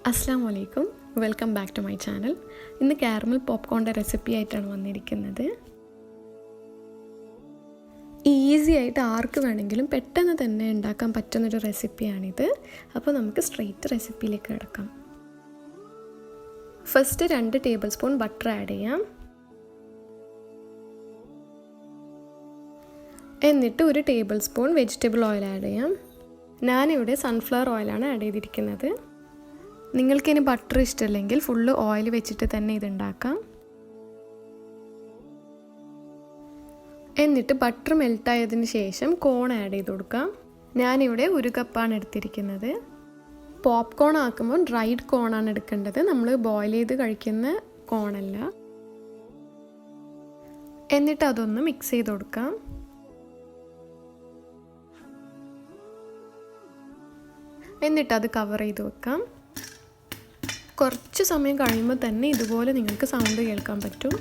Assalamu alaikum. Welcome back to my channel. ഇന്ന് caramel പോപ്കോണിൻ്റെ recipe ആയിട്ടാണ് വന്നിരിക്കുന്നത്. ഈസി ആയിട്ട് ആർക്ക് വേണമെങ്കിലും പെട്ടെന്ന് തന്നെ ഉണ്ടാക്കാൻ പറ്റുന്നൊരു റെസിപ്പിയാണിത്. അപ്പോൾ നമുക്ക് സ്ട്രെയിറ്റ് റെസിപ്പിയിലേക്ക് കിടക്കാം. First 2 table spoon butter add ചെയ്യാം. എന്നിട്ട് 1 table spoon vegetable oil add ചെയ്യാം. ഞാനിവിടെ സൺഫ്ലവർ ഓയിലാണ് ആഡ് ചെയ്തിരിക്കുന്നത്. നിങ്ങൾക്കിനി ബട്ടർ ഇഷ്ടമില്ലെങ്കിൽ ഫുള്ള് ഓയിൽ വെച്ചിട്ട് തന്നെ ഇതുണ്ടാക്കാം. എന്നിട്ട് ബട്ടർ മെൽട്ടായതിന് ശേഷം കോൺ ആഡ് ചെയ്ത് കൊടുക്കാം. ഞാനിവിടെ 1 കപ്പാണ് എടുത്തിരിക്കുന്നത്. പോപ്കോൺ ആക്കുമ്പോൾ ഡ്രൈഡ് കോണാണ് എടുക്കേണ്ടത്, നമ്മൾ ബോയിൽ ചെയ്ത് കഴിക്കുന്ന കോണല്ല. എന്നിട്ട് അതൊന്ന് മിക്സ് ചെയ്ത് കൊടുക്കാം. എന്നിട്ട് അത് കവർ ചെയ്ത് വെക്കാം. കുറച്ച് സമയം കഴിയുമ്പോൾ തന്നെ ഇതുപോലെ നിങ്ങൾക്ക് സൗണ്ട് കേൾക്കാൻ പറ്റും.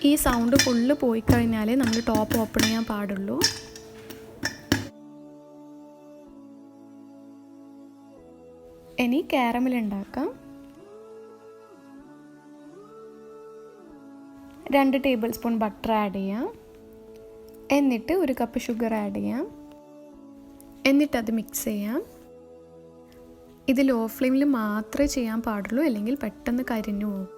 ഈ സൗണ്ട് ഫുള്ള് പോയി കഴിഞ്ഞാലേ നമ്മൾ ടോപ്പ് ഓപ്പൺ ചെയ്യാൻ പാടുള്ളൂ. ഇനി കാരമൽ ഉണ്ടാക്കാം. 2 ടേബിൾ സ്പൂൺ ബട്ടർ ആഡ് ചെയ്യാം. എന്നിട്ട് 1 കപ്പ് ഷുഗർ ആഡ് ചെയ്യാം. എന്നിട്ട് അത് മിക്സ് ചെയ്യാം. ഇത് ലോ ഫ്ലെയിമിൽ മാത്രമേ ചെയ്യാൻ പാടുള്ളൂ, അല്ലെങ്കിൽ പെട്ടെന്ന് കരിഞ്ഞു പോകും.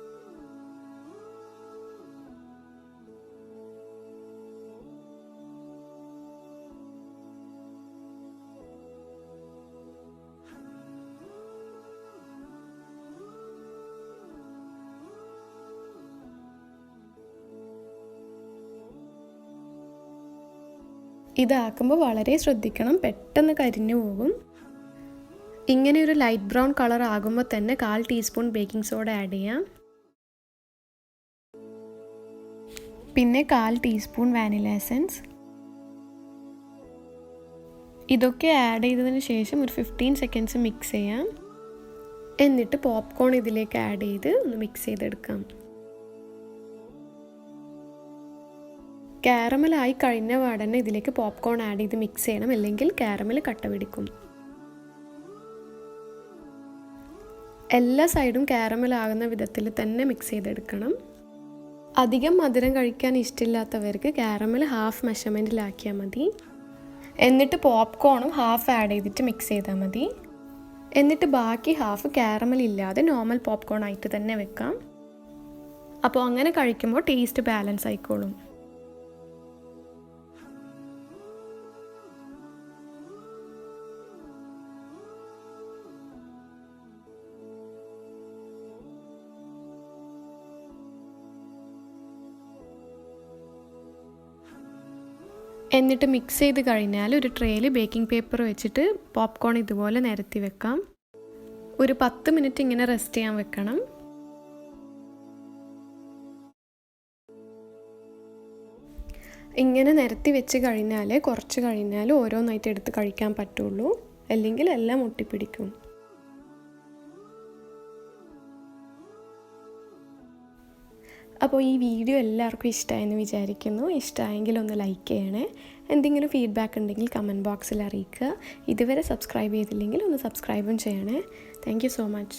ഇതാക്കുമ്പോൾ വളരെ ശ്രദ്ധിക്കണം, പെട്ടെന്ന് കരിഞ്ഞു പോകും. ഇങ്ങനെ ഒരു ലൈറ്റ് ബ്രൗൺ കളർ ആകുമ്പോൾ തന്നെ 1/4 ടീസ്പൂൺ ബേക്കിംഗ് സോഡ ആഡ് ചെയ്യാം. പിന്നെ 1/4 ടീസ്പൂൺ വാനില എസൻസ്. ഇതൊക്കെ ആഡ് ചെയ്തതിന് ശേഷം ഒരു 15 സെക്കൻഡ്സ് മിക്സ് ചെയ്യാം. എന്നിട്ട് പോപ്കോൺ ഇതിലേക്ക് ആഡ് ചെയ്ത് ഒന്ന് മിക്സ് ചെയ്തെടുക്കാം. കാരമലായി കഴിഞ്ഞ പാടന്നെ ഇതിലേക്ക് പോപ്കോൺ ആഡ് ചെയ്ത് മിക്സ് ചെയ്യണം, അല്ലെങ്കിൽ കാരമൽ കട്ട പിടിക്കും. എല്ലാ സൈഡും കാരമലാകുന്ന വിധത്തിൽ തന്നെ മിക്സ് ചെയ്തെടുക്കണം. അധികം മധുരം കഴിക്കാൻ ഇഷ്ടമില്ലാത്തവർക്ക് കാരമൽ ഹാഫ് മെഷർമെൻറ്റിലാക്കിയാൽ മതി. എന്നിട്ട് പോപ്കോണും ഹാഫ് ആഡ് ചെയ്തിട്ട് മിക്സ് ചെയ്താൽ മതി. എന്നിട്ട് ബാക്കി ഹാഫ് കാരമൽ ഇല്ലാതെ നോർമൽ പോപ്കോൺ ആയിട്ട് തന്നെ വെക്കാം. അപ്പോൾ അങ്ങനെ കഴിക്കുമ്പോൾ ടേസ്റ്റ് ബാലൻസ് ആയിക്കോളും. എന്നിട്ട് മിക്സ് ചെയ്ത് കഴിഞ്ഞാൽ ഒരു ട്രേയിൽ ബേക്കിംഗ് പേപ്പർ വെച്ചിട്ട് പോപ്കോൺ ഇതുപോലെ നിരത്തി വെക്കാം. ഒരു 10 മിനിറ്റ് ഇങ്ങനെ റെസ്റ്റ് ചെയ്യാൻ വെക്കണം. ഇങ്ങനെ നിരത്തി വെച്ച് കഴിഞ്ഞാൽ കുറച്ച് കഴിഞ്ഞാൽ ഓരോന്നായിട്ട് എടുത്ത് കഴിക്കാൻ പറ്റുള്ളൂ, അല്ലെങ്കിൽ എല്ലാം ഒട്ടിപ്പിടിക്കും. അപ്പോൾ ഈ വീഡിയോ എല്ലാവർക്കും ഇഷ്ടമായെന്ന് വിചാരിക്കുന്നു. ഇഷ്ടമായെങ്കിൽ ഒന്ന് ലൈക്ക് ചെയ്യണേ. എന്തെങ്കിലും ഫീഡ്ബാക്ക് ഉണ്ടെങ്കിൽ കമൻറ്റ് ബോക്സിൽ അറിയിക്കുക. ഇതുവരെ സബ്സ്ക്രൈബ് ചെയ്തില്ലെങ്കിൽ ഒന്ന് സബ്സ്ക്രൈബും ചെയ്യണേ. Thank you so much.